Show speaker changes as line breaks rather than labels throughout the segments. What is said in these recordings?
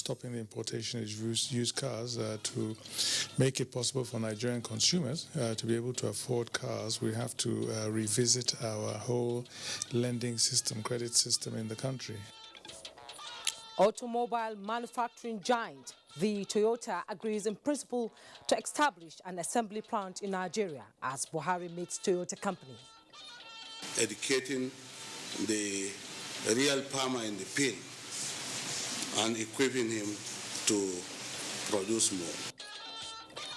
stopping the importation of used cars to make it possible for Nigerian consumers to be able to afford cars. We have to revisit our whole lending system, credit system in the country.
Automobile manufacturing giant, the Toyota, agrees in principle to establish an assembly plant in Nigeria as Buhari meets Toyota company.
Educating the real farmer in the field and equipping him to produce more.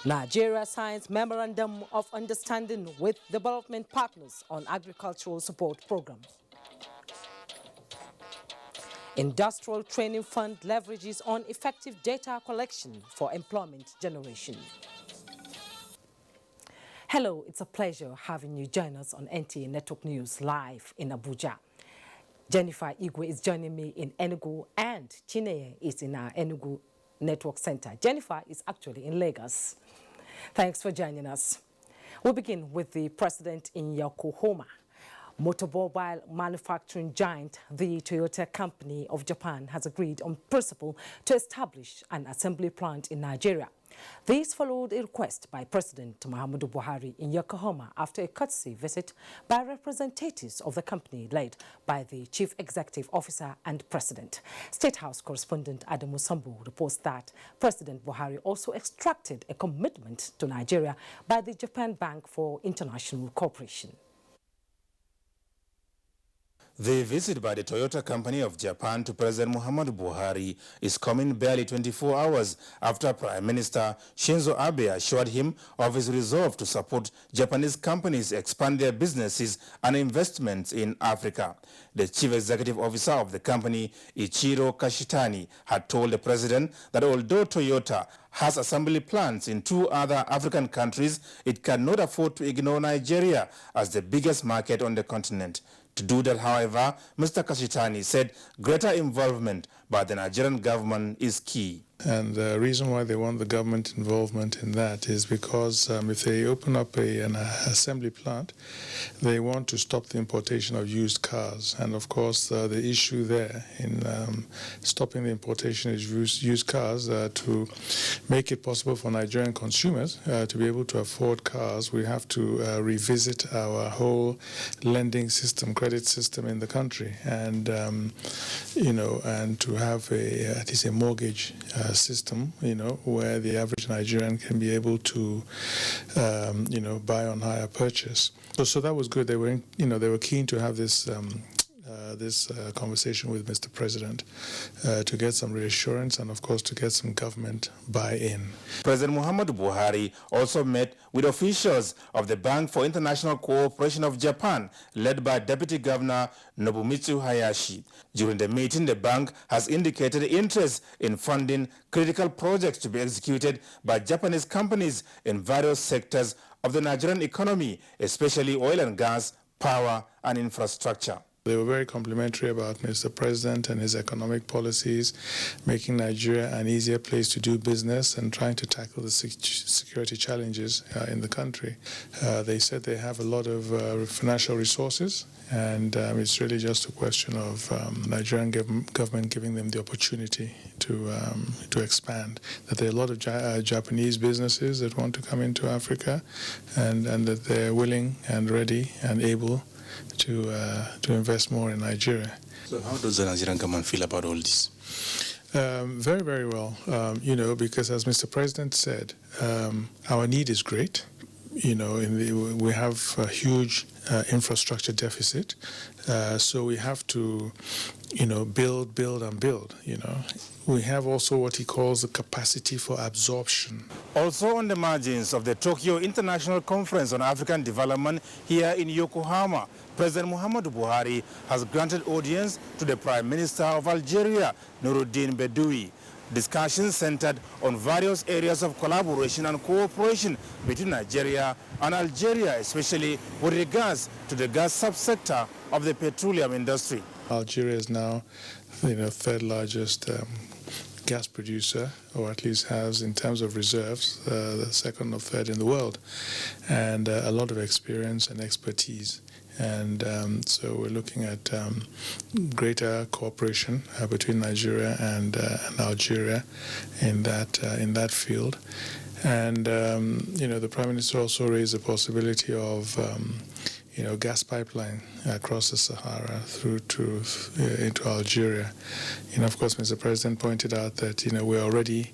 Nigeria signs memorandum of understanding with development partners on agricultural support program. Industrial Training Fund leverages on effective data collection for employment generation. Hello, it's a pleasure having you join us on NTA Network News live in Abuja. Jennifer Igwe is joining me in Enugu and Chineye is in our Enugu Network Center. Jennifer is actually in Lagos. Thanks for joining us. We'll begin with the president in Yokohama. Automobile manufacturing giant, the Toyota Company of Japan, has agreed on principle to establish an assembly plant in Nigeria. This followed a request by President Muhammadu Buhari in Yokohama after a courtesy visit by representatives of the company led by the Chief Executive Officer and President. State House correspondent Adamu Sambu reports that President Buhari also extracted a commitment to Nigeria by the Japan Bank for International Cooperation.
The visit by the Toyota Company of Japan to President Muhammadu Buhari is coming barely 24 hours after Prime Minister Shinzo Abe assured him of his resolve to support Japanese companies expand their businesses and investments in Africa. The Chief Executive Officer of the company, Ichiro Kashitani, had told the President that although Toyota has assembly plants in 2 other African countries, it cannot afford to ignore Nigeria as the biggest market on the continent. To do that, however, Mr. Kashitani said greater involvement by the Nigerian government is key.
And the reason why they want the government involvement in that is because if they open up an assembly plant, they want to stop the importation of used cars. And of course, the issue there in stopping the importation of used cars to make it possible for Nigerian consumers to be able to afford cars, we have to revisit our whole lending system, credit system in the country, and and to have at least a mortgage system, where the average Nigerian can be able to, buy on hire purchase. So that was good. They were, they were keen to have this conversation with Mr. President to get some reassurance and, of course, to get some government buy-in.
President Muhammadu Buhari also met with officials of the Bank for International Cooperation of Japan, led by Deputy Governor Nobumitsu Hayashi. During the meeting, the bank has indicated interest in funding critical projects to be executed by Japanese companies in various sectors of the Nigerian economy, especially oil and gas, power, and infrastructure.
They were very complimentary about Mr. President and his economic policies, making Nigeria an easier place to do business and trying to tackle the security challenges in the country. They said they have a lot of financial resources, and it's really just a question of Nigerian government giving them the opportunity to expand. That there are a lot of Japanese businesses that want to come into Africa, and that they're willing and ready and able to invest more in Nigeria.
So how does the Nigerian government feel about all this?
Very, very well, because as Mr. President said, our need is great. We have a huge infrastructure deficit, so we have to, build and build, We have also what he calls the capacity for absorption.
Also on the margins of the Tokyo International Conference on African Development here in Yokohama, President Muhammadu Buhari has granted audience to the Prime Minister of Algeria, Noureddin Bedoui. Discussions centered on various areas of collaboration and cooperation between Nigeria and Algeria, especially with regards to the gas subsector of the petroleum industry.
Algeria is now, third largest gas producer, or at least has in terms of reserves, the second or third in the world, and a lot of experience and expertise And so we're looking at greater cooperation between Nigeria and Algeria in that field. And the Prime Minister also raised the possibility of gas pipeline across the Sahara through to into Algeria. Of course, Mr. President pointed out that we're already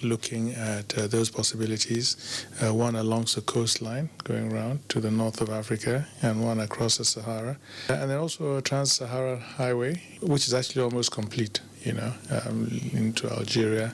looking at those possibilities, one along the coastline going around to the north of Africa and one across the Sahara, and then also a trans-Sahara highway, which is actually almost complete, into Algeria,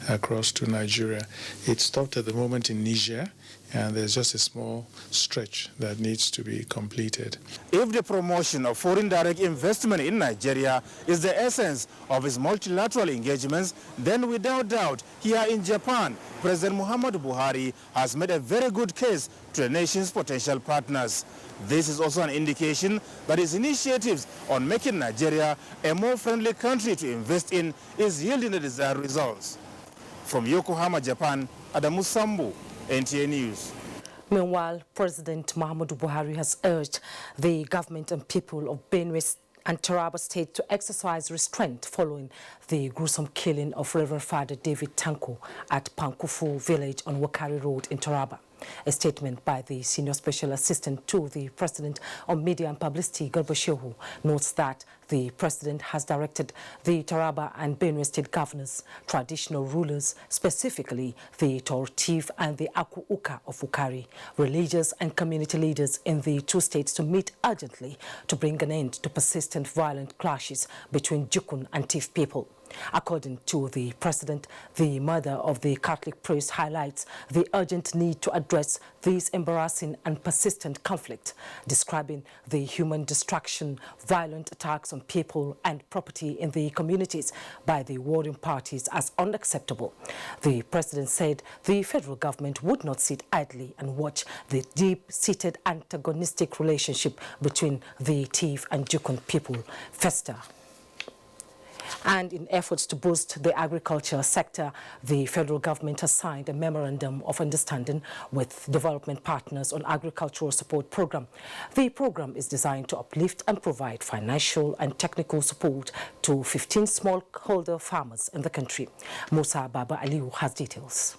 across to Nigeria. It stopped at the moment in Niger, and there's just a small stretch that needs to be completed.
If the promotion of foreign direct investment in Nigeria is the essence of his multilateral engagements, then without doubt, here in Japan, President Muhammadu Buhari has made a very good case to the nation's potential partners. This is also an indication that his initiatives on making Nigeria a more friendly country to invest in is yielding the desired results. From Yokohama, Japan, Adamu Sambu, NTA News.
Meanwhile, President Muhammadu Buhari has urged the government and people of Benue and Taraba State to exercise restraint following the gruesome killing of Reverend Father David Tanko at Pankufu village on Wakari Road in Taraba. A statement by the Senior Special Assistant to the President on Media and Publicity, Garba Shehu, notes that the President has directed the Taraba and Benue State governors, traditional rulers, specifically the Tortiv and the Aku Uka of Ukari, religious and community leaders in the two states to meet urgently to bring an end to persistent violent clashes between Jukun and Tiv people. According to the President, the mother of the Catholic priest highlights the urgent need to address this embarrassing and persistent conflict, describing the human destruction, violent attacks on people and property in the communities by the warring parties as unacceptable. The President said the federal government would not sit idly and watch the deep-seated antagonistic relationship between the Tiv and Jukun people fester. And in efforts to boost the agriculture sector, the federal government has signed a memorandum of understanding with development partners on agricultural support program. The program is designed to uplift and provide financial and technical support to 15 smallholder farmers in the country. Musa Baba Aliu has details.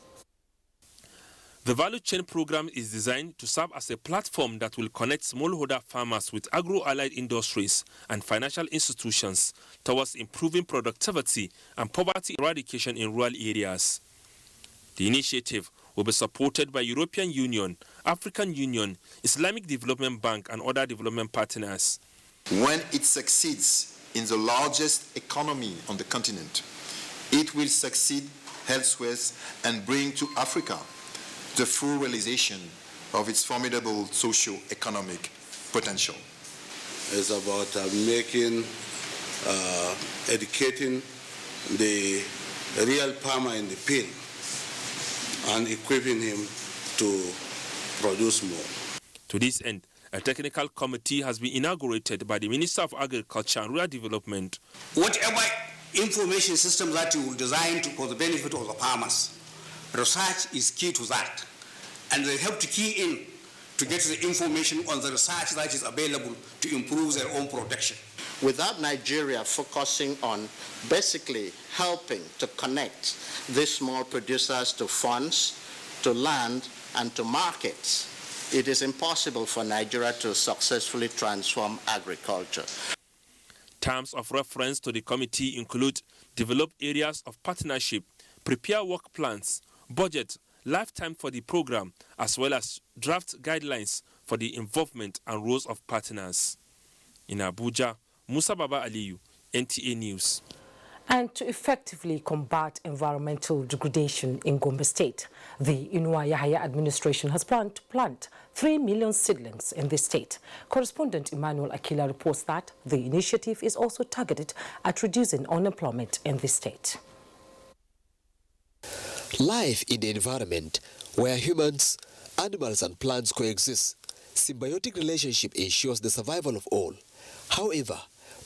The Value Chain Program is designed to serve as a platform that will connect smallholder farmers with agro-allied industries and financial institutions towards improving productivity and poverty eradication in rural areas. The initiative will be supported by European Union, African Union, Islamic Development Bank and other development partners.
When it succeeds in the largest economy on the continent, it will succeed elsewhere and bring to Africa the full realization of its formidable socio-economic potential.
It's about educating the real farmer in the field and equipping him to produce more.
To this end, a technical committee has been inaugurated by the Minister of Agriculture and Rural Development.
Whatever information system that you will design for the benefit of the farmers, research is key to that, and they have to key in to get the information on the research that is available to improve their own production.
Without Nigeria focusing on basically helping to connect these small producers to funds, to land, and to markets, it is impossible for Nigeria to successfully transform agriculture.
Terms of reference to the committee include develop areas of partnership, prepare work plans, budget, lifetime for the program, as well as draft guidelines for the involvement and roles of partners. In Abuja, Musa Baba Aliyu, NTA News.
And to effectively combat environmental degradation in Gombe State, the Inua Yahya administration has planned to plant 3 million seedlings in the state. Correspondent Emmanuel Akila reports that the initiative is also targeted at reducing unemployment in the state.
Life in the environment where humans, animals and plants coexist, symbiotic relationship ensures the survival of all. However,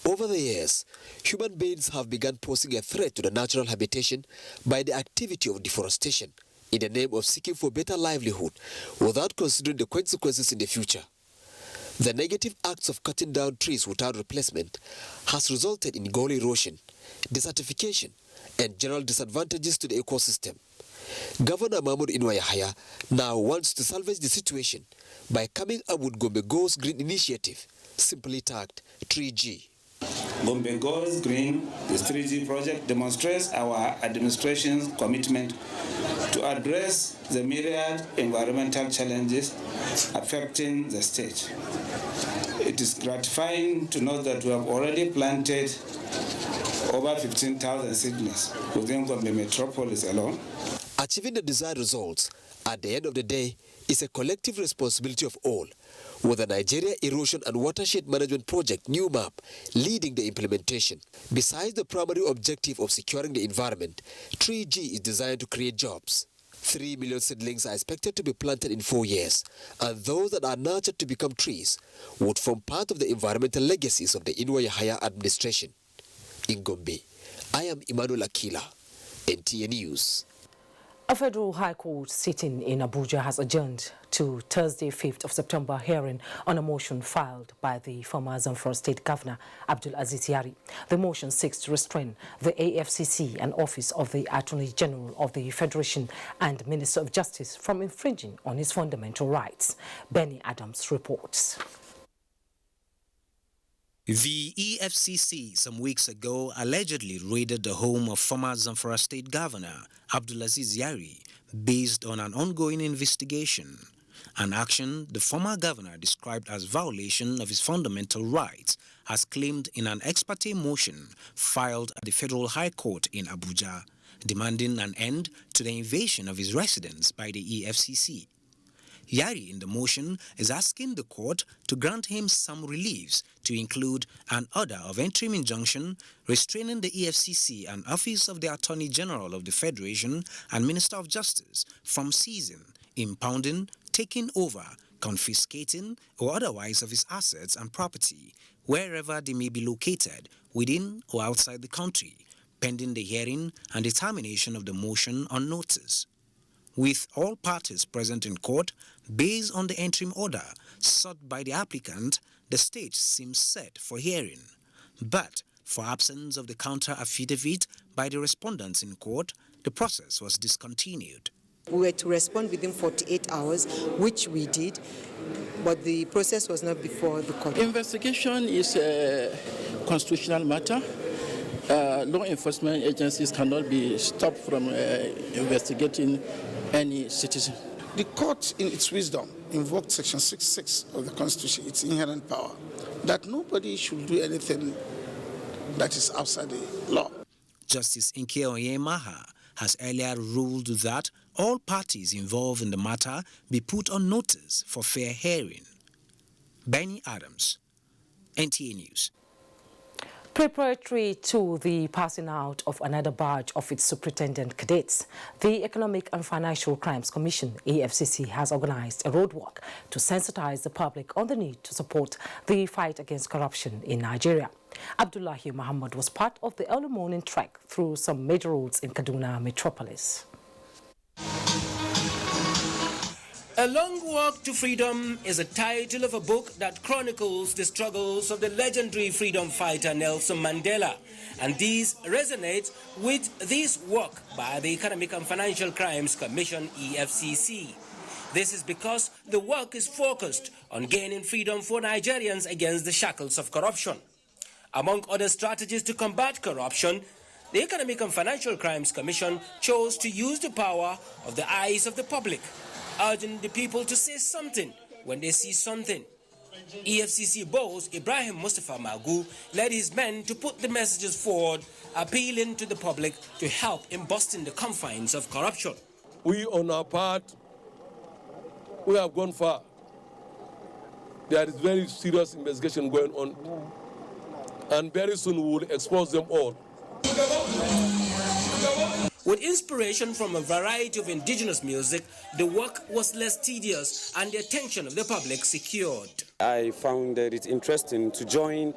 over the years, human beings have begun posing a threat to the natural habitation by the activity of deforestation in the name of seeking for better livelihood without considering the consequences in the future. The negative acts of cutting down trees without replacement has resulted in goal erosion, desertification, and general disadvantages to the ecosystem. Governor Mahmoud Inuwa Yahaya now wants to salvage the situation by coming up with Gombe Goes Green initiative, simply tagged 3G.
Gombe Goes Green, this 3G project, demonstrates our administration's commitment to address the myriad environmental challenges affecting the state. It is gratifying to know that we have already planted over 15,000 seedlings within Gombe metropolis alone.
Achieving the desired results at the end of the day is a collective responsibility of all, with the Nigeria Erosion and Watershed Management Project New Map leading the implementation. Besides the primary objective of securing the environment, 3G is designed to create jobs. 3 million seedlings are expected to be planted in 4 years, and those that are nurtured to become trees would form part of the environmental legacies of the Inuwa Yahaya administration. In Gombe, I am Emmanuel Akila, NTA News.
A federal high court sitting in Abuja has adjourned to Thursday, 5th of September hearing on a motion filed by the former Zamfara State Governor Abdulaziz Yari. The motion seeks to restrain the EFCC and Office of the Attorney General of the Federation and Minister of Justice from infringing on his fundamental rights. Benny Adams reports.
The EFCC some weeks ago allegedly raided the home of former Zamfara State Governor Abdulaziz Yari based on an ongoing investigation, an action the former governor described as violation of his fundamental rights, as claimed in an ex parte motion filed at the Federal High Court in Abuja, demanding an end to the invasion of his residence by the EFCC. Yari in the motion is asking the court to grant him some reliefs, to include an order of interim injunction restraining the EFCC and Office of the Attorney General of the Federation and Minister of Justice from seizing, impounding, taking over, confiscating or otherwise of his assets and property wherever they may be located within or outside the country, pending the hearing and determination of the motion on notice. With all parties present in court, based on the interim order sought by the applicant, the stage seems set for hearing. But for absence of the counter-affidavit by the respondents in court, the process was discontinued.
We were to respond within 48 hours, which we did, but the process was not before the court.
Investigation is a constitutional matter. Law enforcement agencies cannot be stopped from investigating any citizen.
The court, in its wisdom, invoked Section 6(6) of the Constitution, its inherent power, that nobody should do anything that is outside the law.
Justice Inke Onyemaha has earlier ruled that all parties involved in the matter be put on notice for fair hearing. Benny Adams, NTA News.
Preparatory to the passing out of another batch of its superintendent cadets, the Economic and Financial Crimes Commission, EFCC, has organized a roadwalk to sensitize the public on the need to support the fight against corruption in Nigeria. Abdullahi Muhammad was part of the early morning trek through some major roads in Kaduna metropolis.
A Long Walk to Freedom is a title of a book that chronicles the struggles of the legendary freedom fighter Nelson Mandela, and these resonate with this work by the Economic and Financial Crimes Commission, EFCC. This is because the work is focused on gaining freedom for Nigerians against the shackles of corruption. Among other strategies to combat corruption, the Economic and Financial Crimes Commission chose to use the power of the eyes of the public, urging the people to say something when they see something. EFCC boss Ibrahim Mustafa Magu led his men to put the messages forward, appealing to the public to help in busting the confines of corruption.
We, on our part, we have gone far. There is very serious investigation going on, and very soon we will expose them all.
With inspiration from a variety of indigenous music, the work was less tedious and the attention of the public secured.
I found that it's interesting to join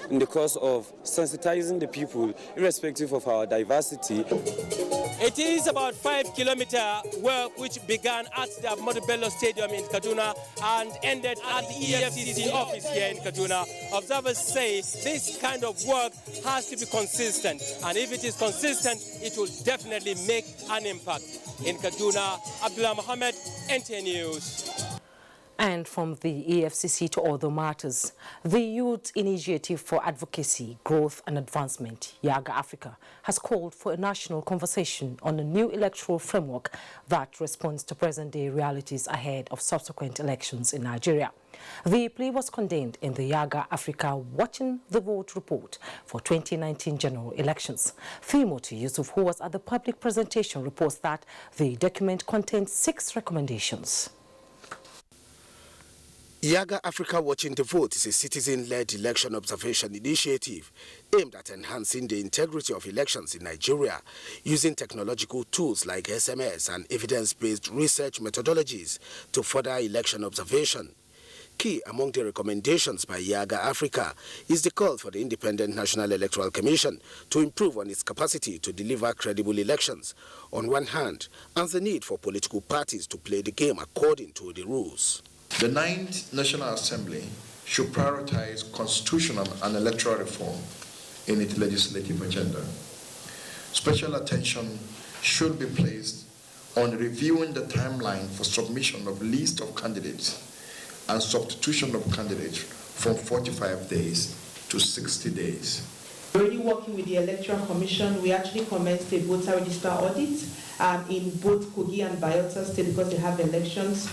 in the cause of sensitizing the people, irrespective of our diversity.
A It is about 5-kilometer work which began at the Ahmadu Bello Stadium in Kaduna and ended at the EFCC office here in Kaduna. Observers say this kind of work has to be consistent, and if it is consistent, it will definitely make an impact. In Kaduna, Abdullah Mohammed, NTA News.
And from the EFCC to other matters, the Youth Initiative for Advocacy, Growth and Advancement, YAGA Africa, has called for a national conversation on a new electoral framework that responds to present-day realities ahead of subsequent elections in Nigeria. The plea was contained in the YAGA Africa Watching the Vote report for 2019 general elections. Timothy Yusuf, who was at the public presentation, reports that the document contains 6 recommendations.
YAGA Africa Watching the Vote is a citizen-led election observation initiative aimed at enhancing the integrity of elections in Nigeria using technological tools like SMS and evidence-based research methodologies to further election observation. Key among the recommendations by YAGA Africa is the call for the Independent National Electoral Commission to improve on its capacity to deliver credible elections on one hand, and the need for political parties to play the game according to the rules.
The 9th National Assembly should prioritize constitutional and electoral reform in its legislative agenda. Special attention should be placed on reviewing the timeline for submission of list of candidates and substitution of candidates from 45 days to 60 days.
Already working with the Electoral Commission, we actually commenced a voter register audit in both Kogi and Bayelsa State because they have elections.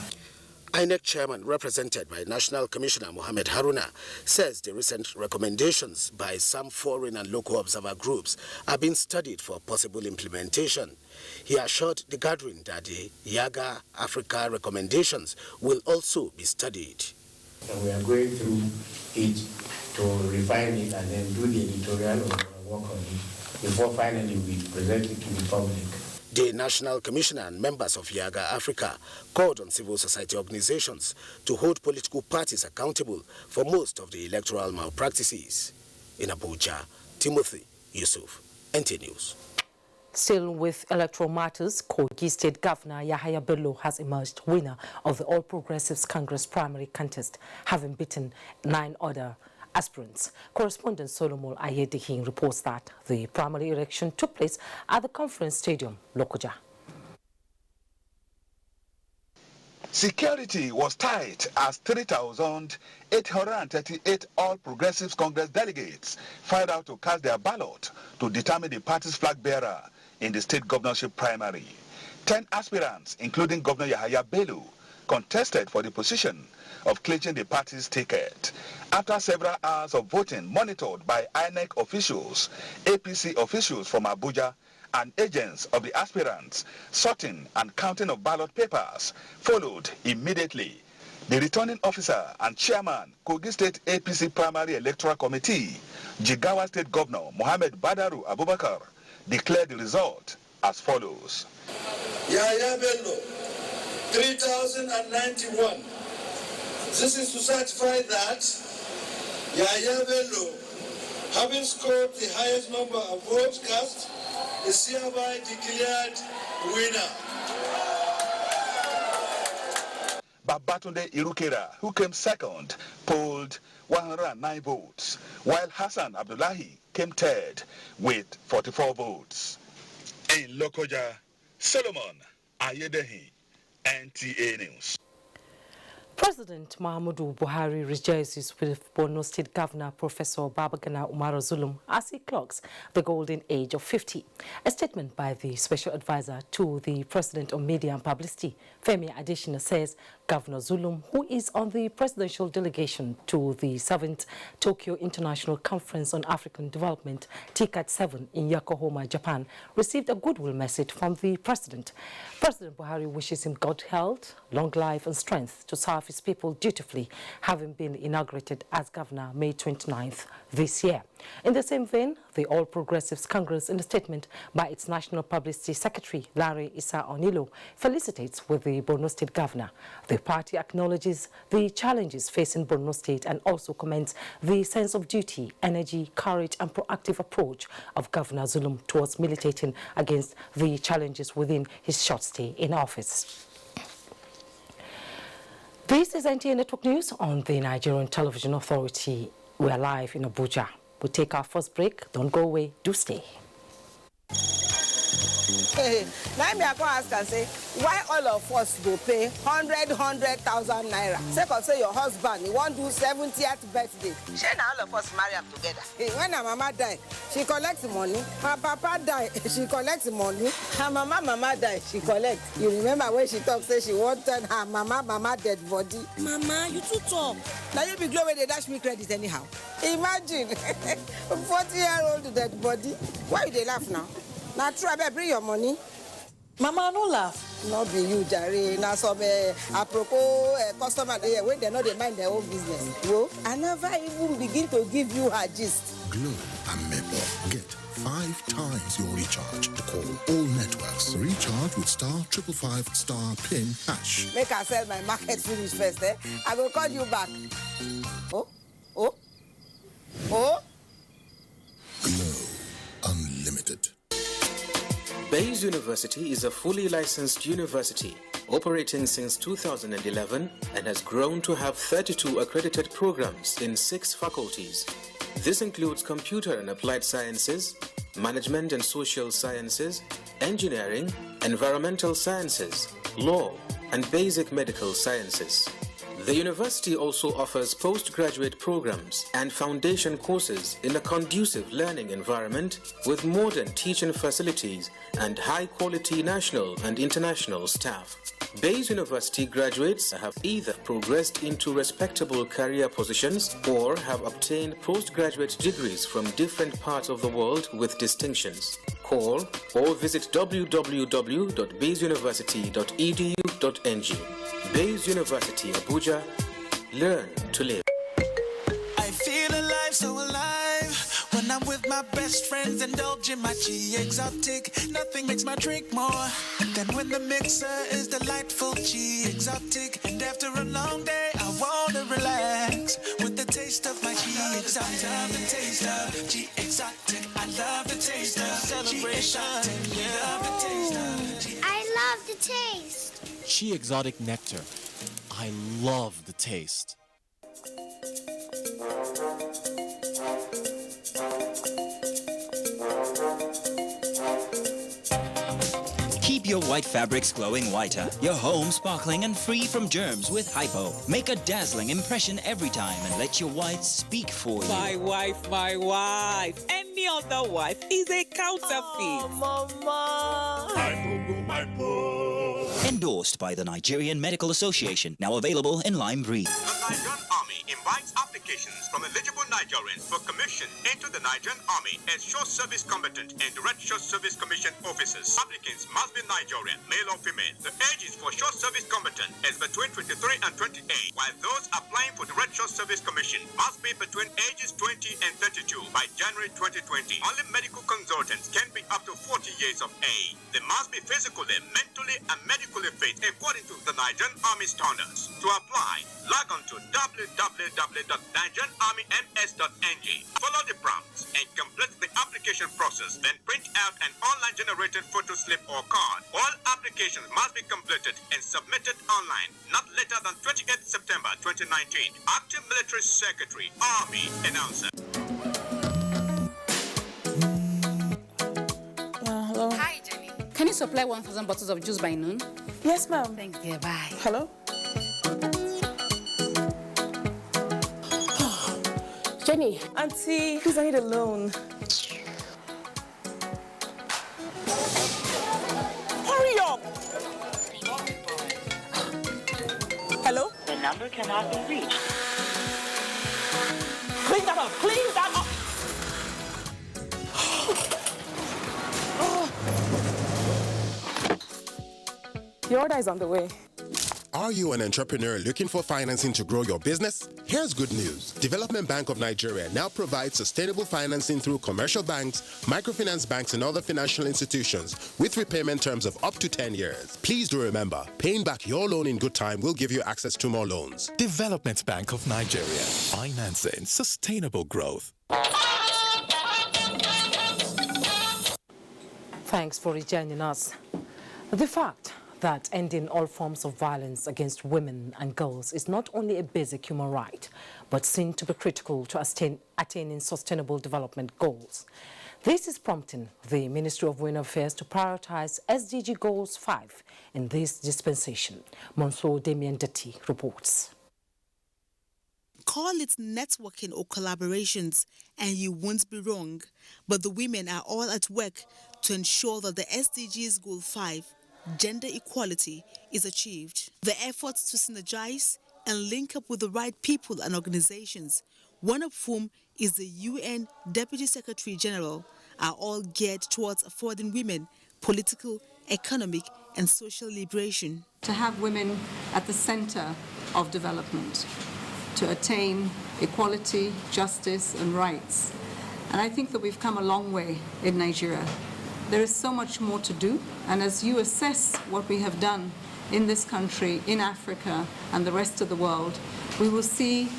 INEC chairman, represented by National Commissioner Mohammed Haruna, says the recent recommendations by some foreign and local observer groups are being studied for possible implementation. He assured the gathering that the YAGA Africa recommendations will also be studied.
And we are going through it to refine it and then do the editorial or work on it before finally we present it to the public.
The National Commissioner and members of YAGA Africa called on civil society organizations to hold political parties accountable for most of the electoral malpractices. In Abuja, Timothy Yusuf, NTA News.
Still with electoral matters, Kogi State Governor Yahaya Bello has emerged winner of the All Progressives Congress primary contest, having beaten 9 other aspirants. Correspondent Solomon Ayedehin reports that the primary election took place at the Conference Stadium, Lokoja.
Security was tight as 3,838 All Progressives Congress delegates filed out to cast their ballot to determine the party's flag bearer in the state governorship primary. 10 aspirants, including Governor Yahaya Bello, contested for the position of clinching the party's ticket. After several hours of voting monitored by INEC officials, APC officials from Abuja, and agents of the aspirants, sorting and counting of ballot papers followed immediately. The returning officer and chairman, Kogi State APC Primary Electoral Committee, Jigawa State Governor Mohammed Badaru Abubakar, declared the result as follows.
Yahaya Bello, 3,091. This is to certify that Yahaya Bello, having scored the highest number of votes cast, is hereby declared winner.
Babatunde Irukera, who came second, polled 109 votes, while Hassan Abdullahi came third with 44 votes. In Lokoja, Solomon Ayedehi, NTA News.
President Muhammadu Buhari rejoices with Borno State Governor Professor Babagana Umaro Zulum as he clocks the golden age of 50. A statement by the Special Advisor to the President on Media and Publicity, Femi Adesina, says Governor Zulum, who is on the presidential delegation to the 7th Tokyo International Conference on African Development, TICAD 7 in Yokohama, Japan, received a goodwill message from the President. President Buhari wishes him good health, long life and strength to serve of his people dutifully, having been inaugurated as governor May 29th this year. In the same vein, the All Progressives Congress, in a statement by its National Publicity Secretary, Larry Issa Onilo, felicitates with the Borno State governor. The party acknowledges the challenges facing Borno State and also commends the sense of duty, energy, courage and proactive approach of Governor Zulum towards militating against the challenges within his short stay in office. This is NTA Network News on the Nigerian Television Authority. We are live in Abuja. We'll take our first break. Don't go away. Do stay.
Now me I go ask and say, why all of us go pay 100,000 naira? Say, cause say your husband, he want do 70th birthday. She now all of us marry up together. When her mama die, she collects money. Her papa die, she collects money. Her mama die, she collects. You remember when she talked, say she wanted her mama dead body. Mama, you too talk. Now you be glad when they dash me credit anyhow. Imagine, 40-year-old dead body. Why you they laugh now? Now try to bring your money. Mama, no laugh. Not be you, Jare. Now some apropos customer there when they know they mind their own business. Whoa. I never even begin to give you her gist.
Glow and Maple. Get 5 times your recharge. Call all networks. Recharge with *555* PIN hash.
Make her sell my market finish first, eh? I will call you back. Oh.
Glow Unlimited.
Bayes University is a fully licensed university operating since 2011 and has grown to have 32 accredited programs in 6 faculties. This includes computer and applied sciences, management and social sciences, engineering, environmental sciences, law, and basic medical sciences. The university also offers postgraduate programs and foundation courses in a conducive learning environment with modern teaching facilities and high-quality national and international staff. Bayes University graduates have either progressed into respectable career positions or have obtained postgraduate degrees from different parts of the world with distinctions. Call or visit www.bayesuniversity.edu.ng. Bayes University, Abuja. Learn to live.
I feel alive, so alive. When I'm with my best friends, indulging my G exotic. Nothing makes my drink more than when the mixer is delightful G exotic. And after a long day, I wanna relax with the taste of my G exotic. I love the taste of G exotic. I love the taste of celebration.
I love the taste.
Chi Exotic Nectar. I love the taste.
Keep your white fabrics glowing whiter, your home sparkling and free from germs with Hypo. Make a dazzling impression every time and let your whites speak for you.
My wife. Any other wife is a counterfeit.
Oh, Mama.
Endorsed by the Nigerian Medical Association, now available in lime green.
The Nigerian Army invites applications from eligible Nigerians for commission into the Nigerian Army as short service combatant and Red Short Service Commission officers. Applicants must be Nigerian, male or female. The ages for short service combatant is between 23 and 28, while those applying for the Red Short Service Commission must be between ages 20 and 32 by January 2020. Only medical consultants can be up to 40 years of age. They must be physically, mentally, and medically fit according to the Nigerian Army standards. To apply, log on to www.nigerianarmyms.ng. Follow the prompts and complete the application process. Then print out an online generated photo slip or card. All applications must be completed and submitted online, not later than 28th September 2019. Acting Military Secretary, Army Announcer.
Hello. Hi, Jenny. Can you supply 1,000 bottles of juice by noon? Yes, ma'am. Thank you. Bye. Hello? Jenny. Auntie, please, I need a loan. Hurry up! Hello?
The number cannot be reached.
Clean that up! Clean that up! Your order is on the way.
Are you an entrepreneur looking for financing to grow your business? Here's good news. Development Bank of Nigeria now provides sustainable financing through commercial banks, microfinance banks, and other financial institutions with repayment terms of up to 10 years. Please do remember, paying back your loan in good time will give you access to more loans.
Development Bank of Nigeria. Financing sustainable growth.
Thanks for joining us. The fact that ending all forms of violence against women and girls is not only a basic human right, but seen to be critical to attaining sustainable development goals. This is prompting the Ministry of Women Affairs to prioritize SDG Goals 5 in this dispensation. Monso Damien Dati reports.
Call it networking or collaborations, and you won't be wrong. But the women are all at work to ensure that the SDGs Goal 5, gender equality, is achieved. The efforts to synergize and link up with the right people and organizations, one of whom is the UN Deputy Secretary General, are all geared towards affording women political, economic, and social liberation.
To have women at the center of development, to attain equality, justice, and rights. And I think that we've come a long way in Nigeria. There is so much more to do, and as you assess what we have done in this country, in Africa, and the rest of the world, we will see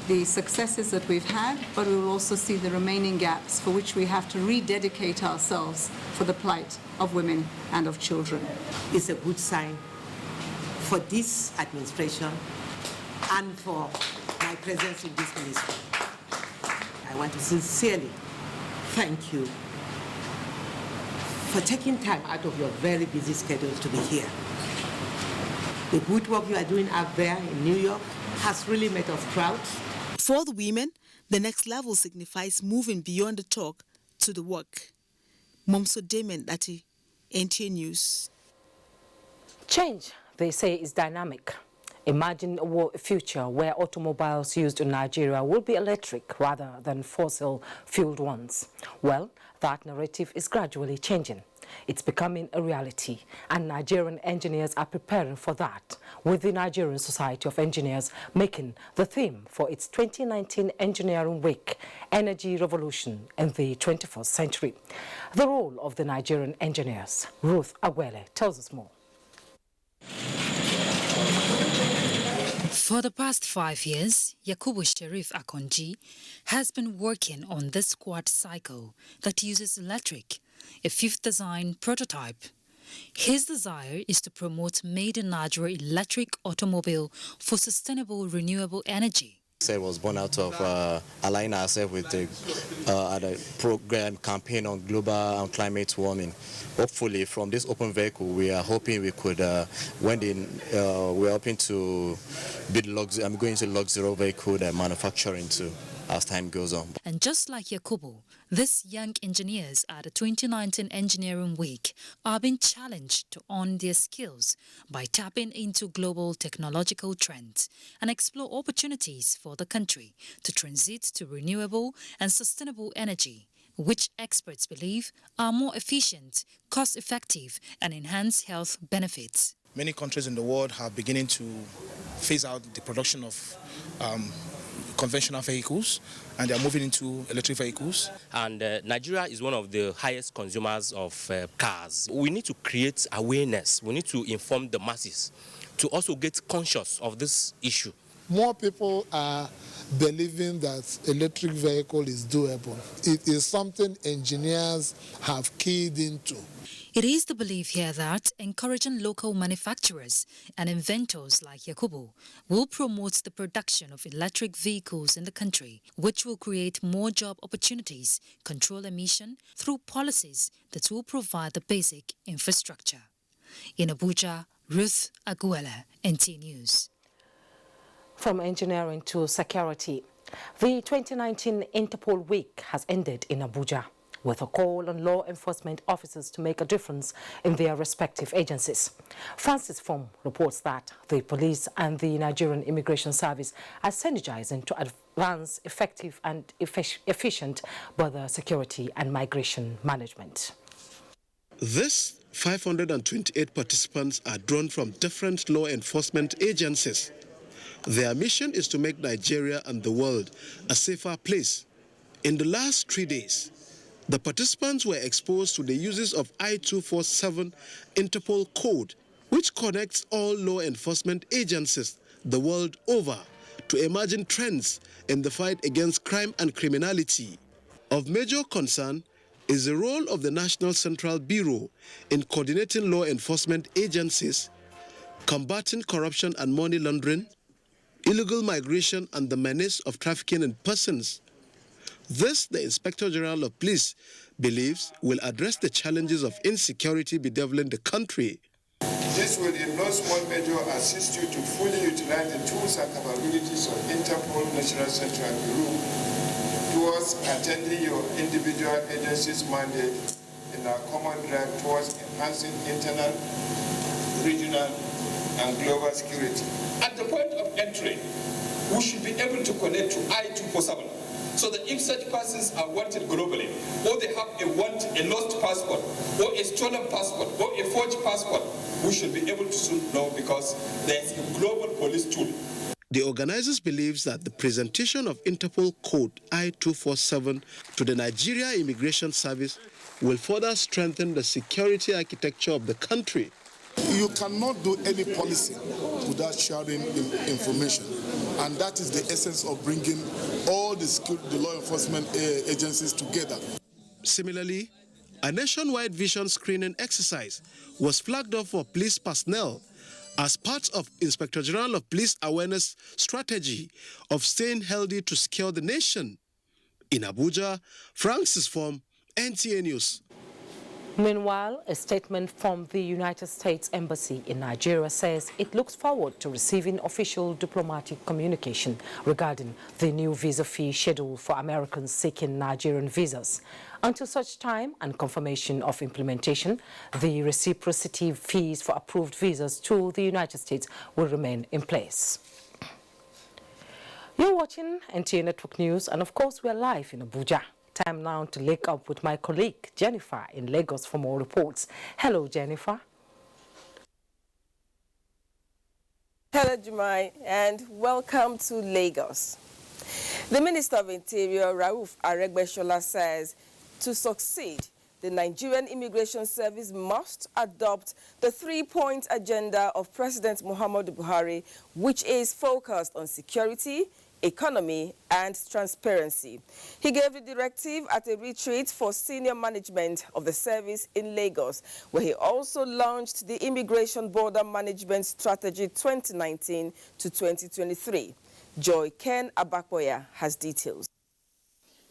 the successes that we've had, but we will also see the remaining gaps for which we have to rededicate ourselves for the plight of women and of children.
It's a good sign for this administration and for my presence in this ministry. I want to sincerely thank you for taking time out of your very busy schedule to be here. The good work you are doing out there in New York has really made us proud.
For the women, the next level signifies moving beyond the talk to the work. Momso Damien Dati, NTA News.
Change, they say, is dynamic. Imagine a future where automobiles used in Nigeria will be electric rather than fossil-fueled ones. Well, that narrative is gradually changing. It's becoming a reality, and Nigerian engineers are preparing for that, with the Nigerian Society of Engineers making the theme for its 2019 Engineering Week, Energy Revolution in the 21st Century. The role of the Nigerian engineers. Ruth Agwele tells us more.
For the past 5 years, Yakubu Sharif Akonji has been working on this quad cycle that uses electric, a fifth design prototype. His desire is to promote made in Nigeria electric automobile for sustainable renewable energy.
It was born out of aligning ourselves with the program campaign on global climate warming. Hopefully, from this open vehicle, we are hoping we could, we are hoping to build luxury. I'm going to luxury vehicle manufacturing too, as time goes on.
And just like Yakubu, these young engineers at the 2019 Engineering Week are being challenged to hone their skills by tapping into global technological trends and explore opportunities for the country to transit to renewable and sustainable energy, which experts believe are more efficient, cost-effective, and enhance health benefits.
Many countries in the world are beginning to phase out the production of conventional vehicles, and they are moving into electric vehicles.
And Nigeria is one of the highest consumers of cars. We need to create awareness. We need to inform the masses to also get conscious of this issue.
More people are believing that electric vehicle is doable. It is something engineers have keyed into.
It is the belief here that encouraging local manufacturers and inventors like Yakubu will promote the production of electric vehicles in the country, which will create more job opportunities, control emission through policies that will provide the basic infrastructure. In Abuja, Ruth Aguela, NT News.
From engineering to security, the 2019 Interpol Week has ended in Abuja, with a call on law enforcement officers to make a difference in their respective agencies. Francis Fong reports that the police and the Nigerian Immigration Service are synergizing to advance effective and efficient border security and migration management.
This
528 participants are drawn from different law enforcement agencies. Their mission is to make Nigeria and the world a safer place. In the last 3 days, the participants were exposed to the uses of I-247 Interpol code, which connects all law enforcement agencies the world over to emerging trends in the fight against crime and criminality. Of major concern is the role of the National Central Bureau in coordinating law enforcement agencies, combating corruption and money laundering, illegal migration and the menace of trafficking in persons. This, the Inspector General of Police believes, will address the challenges of insecurity bedeviling the country.
This will in no small measure assist you to fully utilize the tools and capabilities of Interpol National Central Bureau towards attending your individual agency's mandate in our common drive towards enhancing internal, regional, and global security.
At the point of entry, we should be able to connect to I-247 so that if such persons are wanted globally, or they have a lost passport, or a stolen passport, or a forged passport, we should be able to soon know because there's a global police tool.
The organizers believe that the presentation of Interpol Code I-247 to the Nigeria Immigration Service will further strengthen the security architecture of the country.
You cannot do any policy without sharing information, and that is the essence of bringing all the law enforcement agencies together.
Similarly, a nationwide vision screening exercise was flagged off for police personnel as part of Inspector General of Police awareness strategy of staying healthy to secure the nation. In Abuja, Francis Form, NTA News.
Meanwhile, a statement from the United States Embassy in Nigeria says it looks forward to receiving official diplomatic communication regarding the new visa fee schedule for Americans seeking Nigerian visas. Until such time and confirmation of implementation, the reciprocity fees for approved visas to the United States will remain in place. You're watching NTA Network News, and of course we are live in Abuja. Time now to link up with my colleague Jennifer in Lagos for more reports. Hello, Jennifer.
Hello, Jumai, and welcome to Lagos. The Minister of Interior, Rauf Aregbesola, says to succeed, the Nigerian Immigration Service must adopt the three-point agenda of President Muhammadu Buhari, which is focused on security, economy, and transparency. He gave the directive at a retreat for senior management of the service in Lagos, where he also launched the Immigration Border Management Strategy 2019 to 2023. Joy Ken Abakboya has details.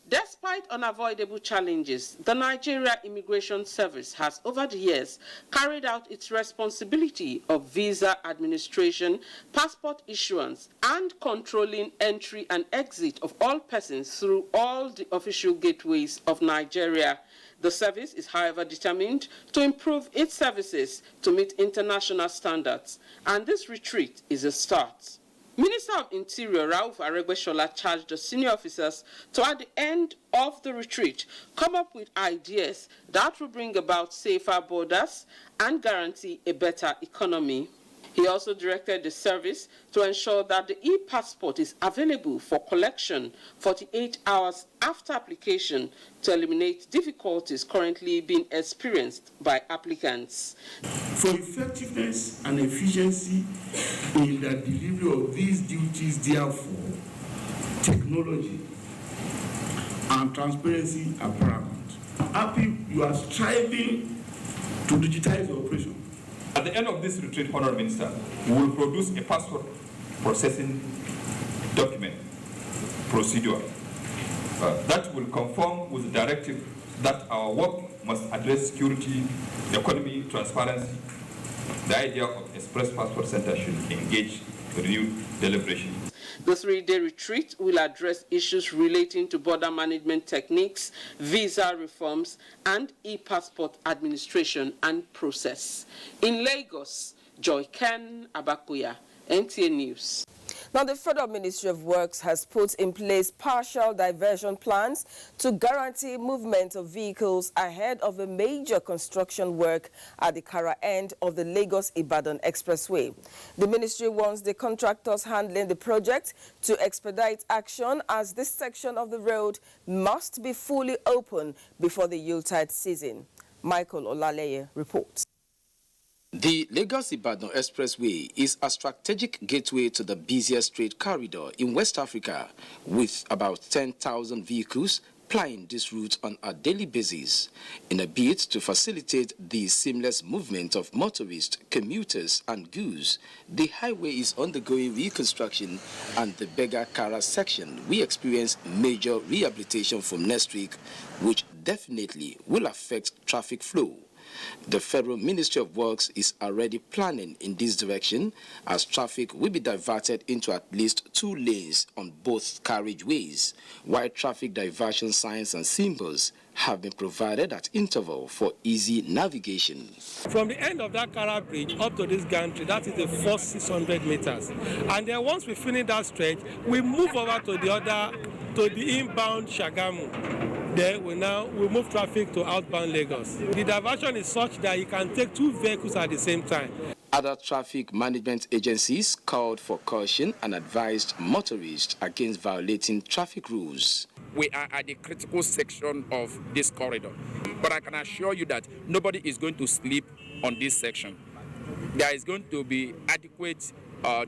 Despite unavoidable challenges, the Nigeria Immigration Service has over the years carried out its responsibility of visa administration, passport issuance, and controlling entry and exit of all persons through all the official gateways of Nigeria. The service is, however, determined to improve its services to meet international standards, and this retreat is a start. Minister of Interior Rauf Aregbesola charged the senior officers to, at the end of the retreat, come up with ideas that will bring about safer borders and guarantee a better economy. He also directed the service to ensure that the e-passport is available for collection 48 hours after application to eliminate difficulties currently being experienced by applicants.
For effectiveness and efficiency in the delivery of these duties, therefore, technology and transparency are paramount. Happy you are striving to digitize the operation.
At the end of this retreat, Honourable Minister, we will produce a passport processing document procedure that will conform with the directive that our work must address security, economy, transparency. The idea of Express Passport Center should engage renewed deliberation.
The three-day retreat will address issues relating to border management techniques, visa reforms, and e-passport administration and process. In Lagos, Joy Ken Abakuya, NTA News.
Now, the Federal Ministry of Works has put in place partial diversion plans to guarantee movement of vehicles ahead of a major construction work at the Kara end of the Lagos-Ibadan Expressway. The ministry wants the contractors handling the project to expedite action, as this section of the road must be fully open before the Yuletide season. Michael Olaleye reports.
The Lagos-Ibadan Expressway is a strategic gateway to the busiest trade corridor in West Africa, with about 10,000 vehicles plying this route on a daily basis. In a bid to facilitate the seamless movement of motorists, commuters and goods, the highway is undergoing reconstruction, and the Bega-Kara section will experience major rehabilitation from next week, which definitely will affect traffic flow. The Federal Ministry of Works is already planning in this direction, as traffic will be diverted into at least 2 lanes on both carriageways, while traffic diversion signs and symbols have been provided at interval for easy navigation.
From the end of that Kara bridge up to this gantry, that is the first 600 meters. And then once we finish that stretch, we move over to the inbound Shagamu. Then we move traffic to outbound Lagos. The diversion is such that you can take 2 vehicles at the same time.
Other traffic management agencies called for caution and advised motorists against violating traffic rules.
We are at the critical section of this corridor, but I can assure you that nobody is going to sleep on this section. There is going to be adequate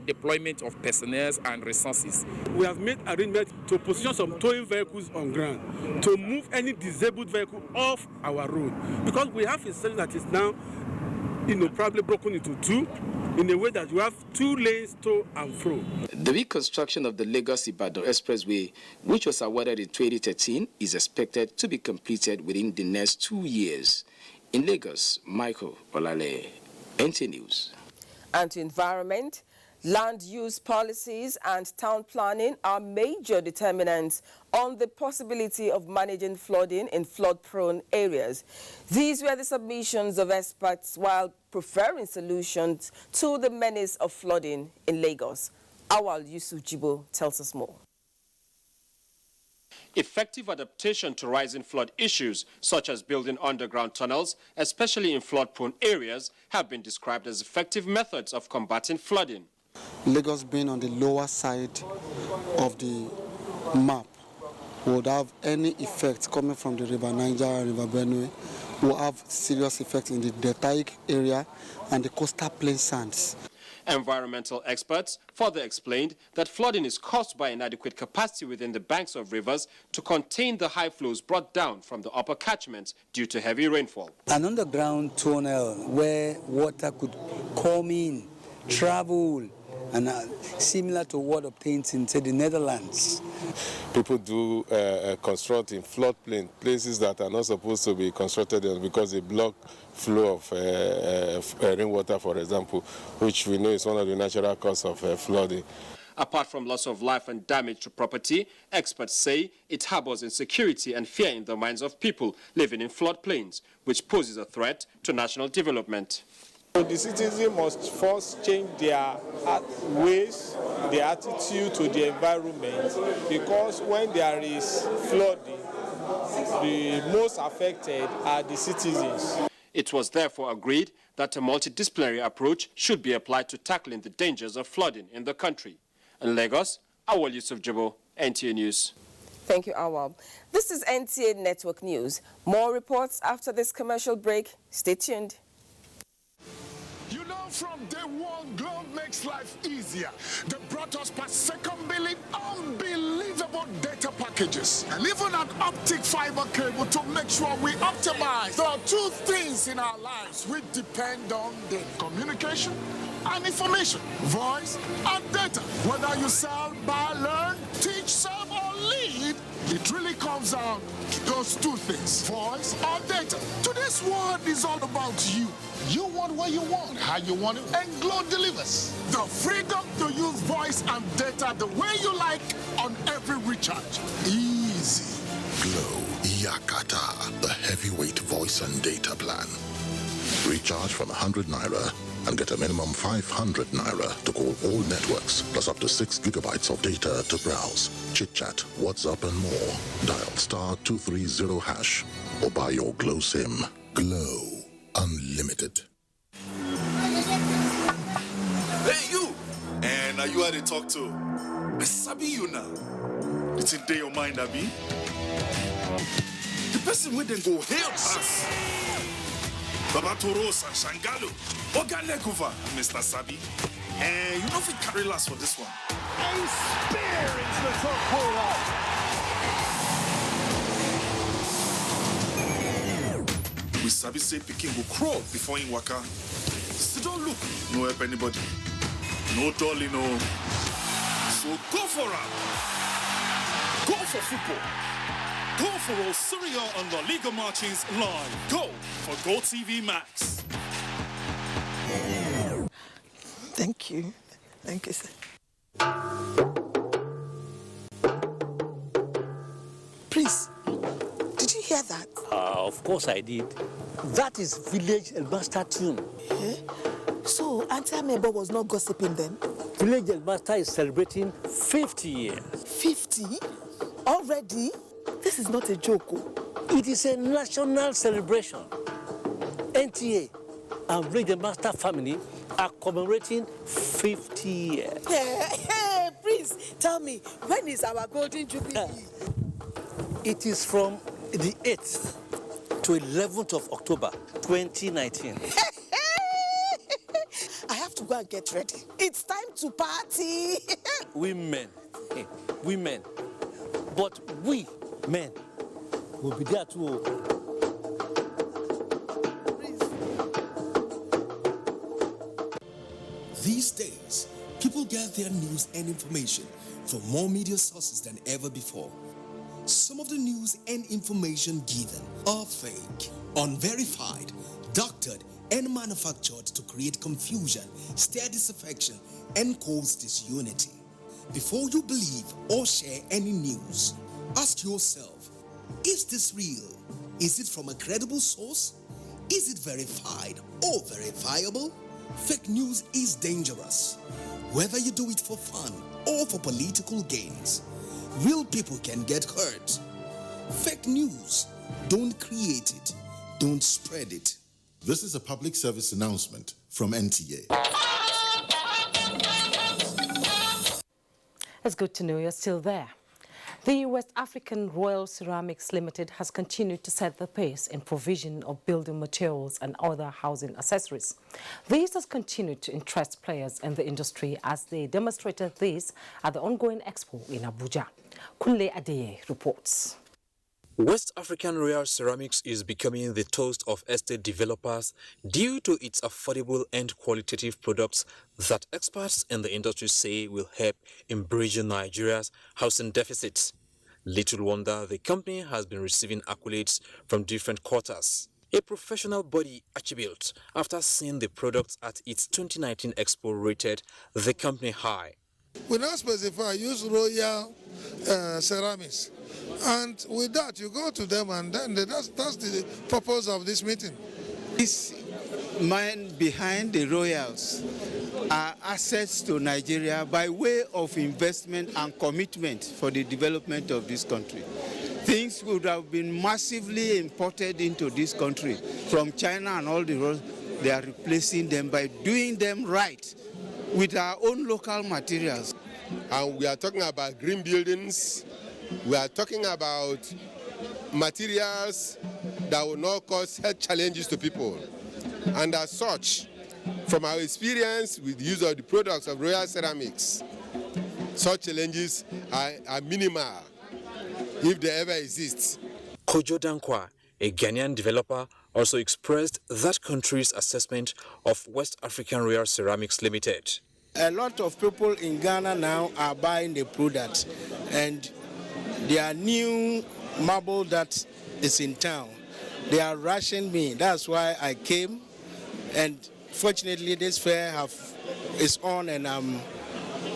deployment of personnel and resources.
We have made arrangements to position some towing vehicles on ground to move any disabled vehicle off our road, because we have a section that is now, probably broken into 2, in a way that you have 2 lanes to and fro.
The reconstruction of the Lagos-Ibadan Expressway, which was awarded in 2013, is expected to be completed within the next 2 years. In Lagos, Michael Olale, NT News.
And to environment, land use policies and town planning are major determinants on the possibility of managing flooding in flood-prone areas. These were the submissions of experts while preferring solutions to the menace of flooding in Lagos. Awal Yusuf Jibo tells us more.
Effective adaptation to rising flood issues, such as building underground tunnels, especially in flood-prone areas, have been described as effective methods of combating flooding.
Lagos being on the lower side of the map would have any effect coming from the River Niger and River Benue, will have serious effect in the deltaic area and the coastal plain sands.
Environmental experts further explained that flooding is caused by inadequate capacity within the banks of rivers to contain the high flows brought down from the upper catchments due to heavy rainfall.
An underground tunnel where water could come in, travel, and similar to what obtained in, say, the Netherlands.
People do construct in floodplain, places that are not supposed to be constructed in because they block flow of rainwater, for example, which we know is one of the natural causes of flooding.
Apart from loss of life and damage to property, experts say it harbors insecurity and fear in the minds of people living in floodplains, which poses a threat to national development.
The citizens must first change their ways, their attitude to the environment, because when there is flooding, the most affected are the citizens.
It was therefore agreed that a multidisciplinary approach should be applied to tackling the dangers of flooding in the country. In Lagos, Awal Yusuf Jibo, NTA News.
Thank you, Awal. This is NTA Network News. More reports after this commercial break. Stay tuned.
From day one, Globe makes life easier. They brought us per second billing, unbelievable data packages, and even an optic fiber cable to make sure we optimize. There are 2 things in our lives we depend on: the communication and information, voice and data. Whether you sell, buy, learn, teach, serve, or lead, it really comes down to those 2 things, voice or data. Today's world is all about you. You want what you want, how you want it, and Glow delivers. The freedom to use voice and data the way you like on every recharge. Easy.
Glow Yakata, the heavyweight voice and data plan. Recharge from 100 Naira
and get a minimum 500 naira to call all networks, plus up to 6 gigabytes of data to browse, chit-chat, WhatsApp and more. Dial *230# or buy your Glow SIM. Glow Unlimited.
Hey, you! And are you how they talk to? I sabi you now. It's in your mind, Abi. The person with them go hail us. Baba Toros and Shangalo. Oganekuva, Mr. Sabi. And you know if we carry last for this one.
A spear into the top corner.
We Sabi say Peking go crawl before in waka. So don't look, no help anybody. No dolly, no. So go for it. Go for football. Go for all Serie A and La Liga matches live. Go for Go TV Max.
Thank you. Thank you, sir. Please, did you hear that?
Of course I did. That is Village Elmaster tune.
Eh? So, Auntie Amebo was not gossiping then?
Village Elmaster is celebrating 50 years.
50? Already? This is not a joke.
It is a national celebration. NTA and Village Elmaster family are commemorating 50 years.
Hey, please, tell me, when is our Golden Jubilee?
It is from the 8th to 11th of October, 2019.
I have to go and get ready. It's time to party.
Women. But we, men, will be there too.
These days, people get their news and information from more media sources than ever before. Some of the news and information given are fake, unverified, doctored, and manufactured to create confusion, stir disaffection, and cause disunity. Before you believe or share any news, ask yourself, is this real? Is it from a credible source? Is it verified or verifiable? Fake news is dangerous, whether you do it for fun or for political gains. Real people can get hurt. Fake news, don't create it, don't spread it.
This is a public service announcement from NTA.
It's good to know you're still there. The West African Royal Ceramics Limited has continued to set the pace in provision of building materials and other housing accessories. This has continued to interest players in the industry as they demonstrated this at the ongoing expo in Abuja. Kunle Adeye reports.
West African Royal Ceramics is becoming the toast of estate developers due to its affordable and qualitative products that experts in the industry say will help in bridging Nigeria's housing deficit. Little wonder the company has been receiving accolades from different quarters. A professional body attribute after seeing the products at its 2019 expo rated the company high.
We now specify use Royal Ceramics. And with that, you go to them, and then that's the purpose of this meeting.
This mind behind the Royals are assets to Nigeria by way of investment and commitment for the development of this country. Things would have been massively imported into this country from China and all the rest. They are replacing them by doing them right with our own local materials.
And we are talking about green buildings. We are talking about materials that will not cause health challenges to people. And as such, from our experience with the use of the products of Royal Ceramics, such challenges are minimal, if they ever exist.
Kojo Dankwa, a Ghanaian developer, also expressed that country's assessment of West African Royal Ceramics Limited.
A lot of people in Ghana now are buying the product, and their new marble that is in town, they are rushing me. That's why I came, and fortunately this fair is on, and I'm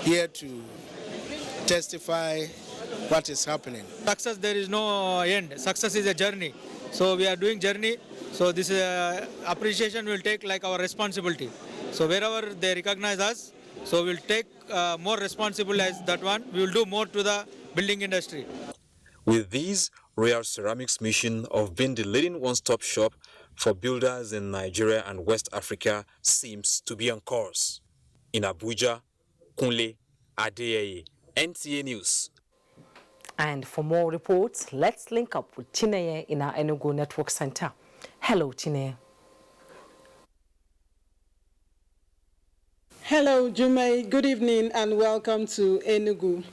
here to testify what is happening.
Success, there is no end. Success is a journey. So we are doing journey. So this appreciation will take like our responsibility. So wherever they recognize us, so we'll take more responsible as that one. We will do more to the building industry.
With this, Royal Ceramics' mission of being the leading one-stop shop for builders in Nigeria and West Africa seems to be on course. In Abuja, Kunle Adeyeye, NTA News.
And for more reports, let's link up with Chineye in our Enugu Network Center. Hello, Chineye.
Hello, Jume. Good evening and welcome to Enugu.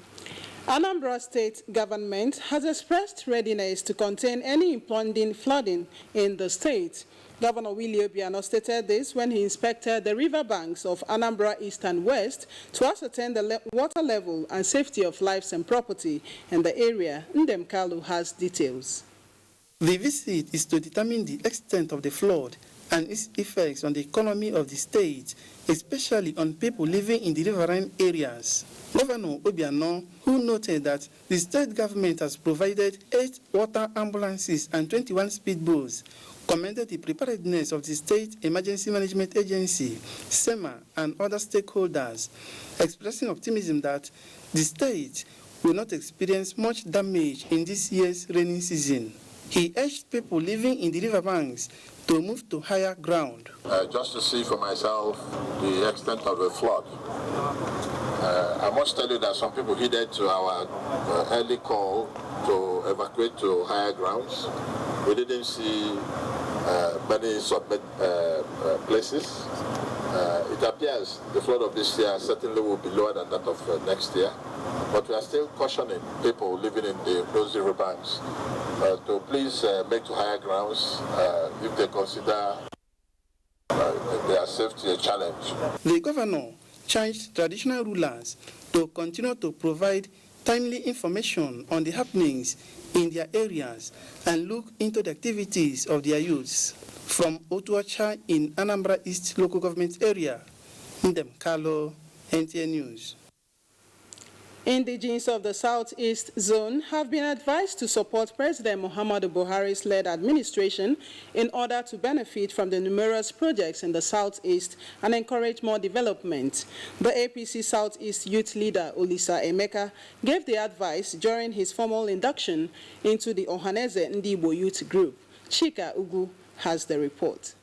Anambra State government has expressed readiness to contain any impending flooding in the state. Governor Willie Obiano stated this when he inspected the riverbanks of Anambra East and West to ascertain the water level and safety of lives and property in the area. Ndem Kalu has details.
The visit is to determine the extent of the flood and its effects on the economy of the state, especially on people living in the riverine areas. Governor Obiano, who noted that the state government has provided 8 water ambulances and 21 speedboats, commended the preparedness of the State Emergency Management Agency, SEMA, and other stakeholders, expressing optimism that the state will not experience much damage in this year's rainy season. He urged people living in the riverbanks to move to higher ground.
Just to see for myself the extent of the flood. I must tell you that some people heeded to our early call to evacuate to higher grounds. We didn't see many submit places. It appears the flood of this year certainly will be lower than that of next year. But we are still cautioning people living in those riverbanks to please make to higher grounds if they consider their safety a challenge.
The governor charged traditional rulers to continue to provide timely information on the happenings in their areas and look into the activities of their youths. From Otuacha in Anambra East local government area, Ndem Kalo, NTA News.
Indigenes of the Southeast Zone have been advised to support President Muhammadu Buhari's led administration in order to benefit from the numerous projects in the Southeast and encourage more development. The APC Southeast youth leader, Olisa Emeka, gave the advice during his formal induction into the Ohaneze Ndibo youth group. Chika Ugu has the report.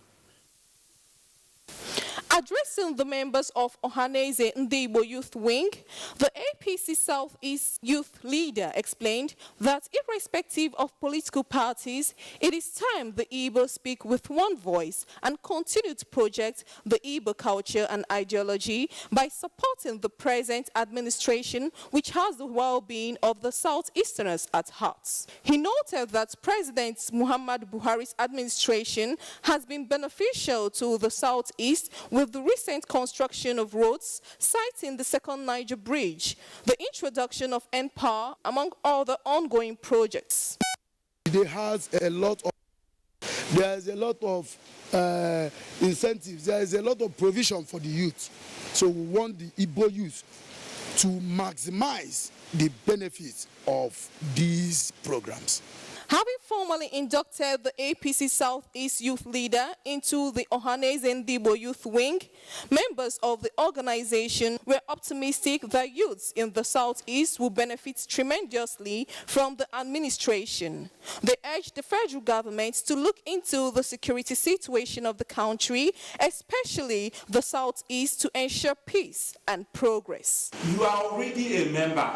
Addressing the members of Ohaneze Ndibo Youth Wing, the APC Southeast Youth leader explained that irrespective of political parties, it is time the Igbo speak with one voice and continue to project the Igbo culture and ideology by supporting the present administration, which has the well-being of the Southeasterners at heart. He noted that President Muhammadu Buhari's administration has been beneficial to the Southeast with the recent construction of roads, citing the Second Niger Bridge, the introduction of NPower, among other ongoing projects.
There is a lot of incentives, there is a lot of provision for the youth. So we want the Igbo youth to maximize the benefits of these programs.
Having formally inducted the APC Southeast youth leader into the Ohaneze Ndibo Youth Wing, members of the organization were optimistic that youths in the Southeast will benefit tremendously from the administration. They urged the federal government to look into the security situation of the country, especially the Southeast, to ensure peace and progress.
You are already a member,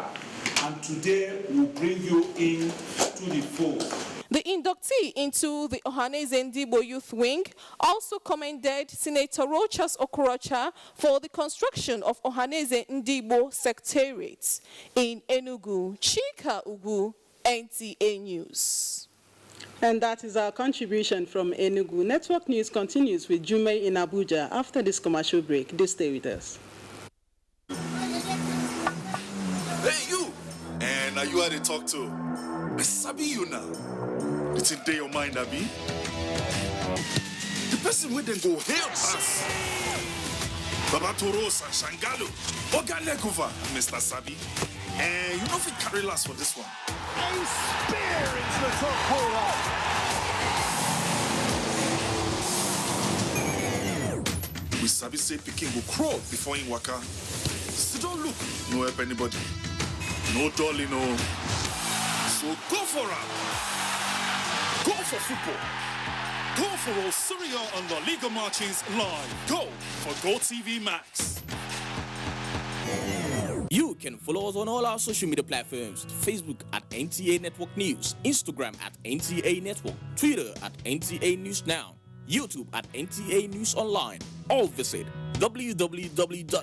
and today we'll bring you in to the fold.
The inductee into the Ohaneze Ndibo Youth Wing also commended Senator Rochas Okorocha for the construction of Ohaneze Ndibo Secretariat. In Enugu, Chika Ugu, NTA News.
And that is our contribution from Enugu. Network News continues with Jume in Abuja after this commercial break. Do stay with us.
Hey, you! And are you how they talk to? I sabi you now. It's in your mind, Abi. The person with them go help us. Baba Torosa, Shangalo, Ogalekova, Mr. Sabi. And you know if we carry last for this one.
A spear into the top corner.
We sabi say pikin go crawl before in waka. So don't look, no help anybody. No dolly, no. So go for it. Go for football. Go for all Serie A and La Liga matches live. Go for GoTV Max.
You can follow us on all our social media platforms: Facebook at NTA Network News, Instagram at NTA Network, Twitter at NTA News Now, YouTube at NTA News Online, or visit www.nta.ng.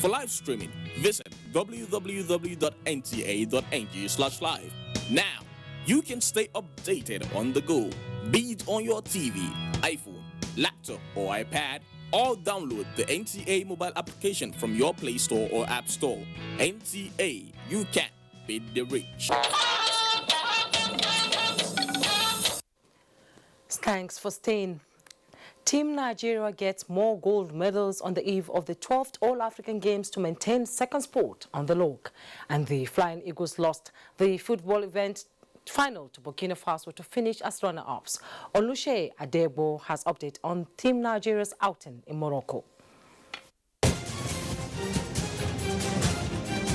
For live streaming, visit www.nta.ng/live. Now, you can stay updated on the go, be it on your TV, iPhone, laptop, or iPad, or download the NTA mobile application from your Play Store or App Store. NTA, you can beat the rich.
Thanks for staying. Team Nigeria gets more gold medals on the eve of the 12th All-African Games to maintain second spot on the log. And the Flying Eagles lost the football event final to Burkina Faso to finish as runner-ups. Olushe Adebo has update on Team Nigeria's outing in Morocco.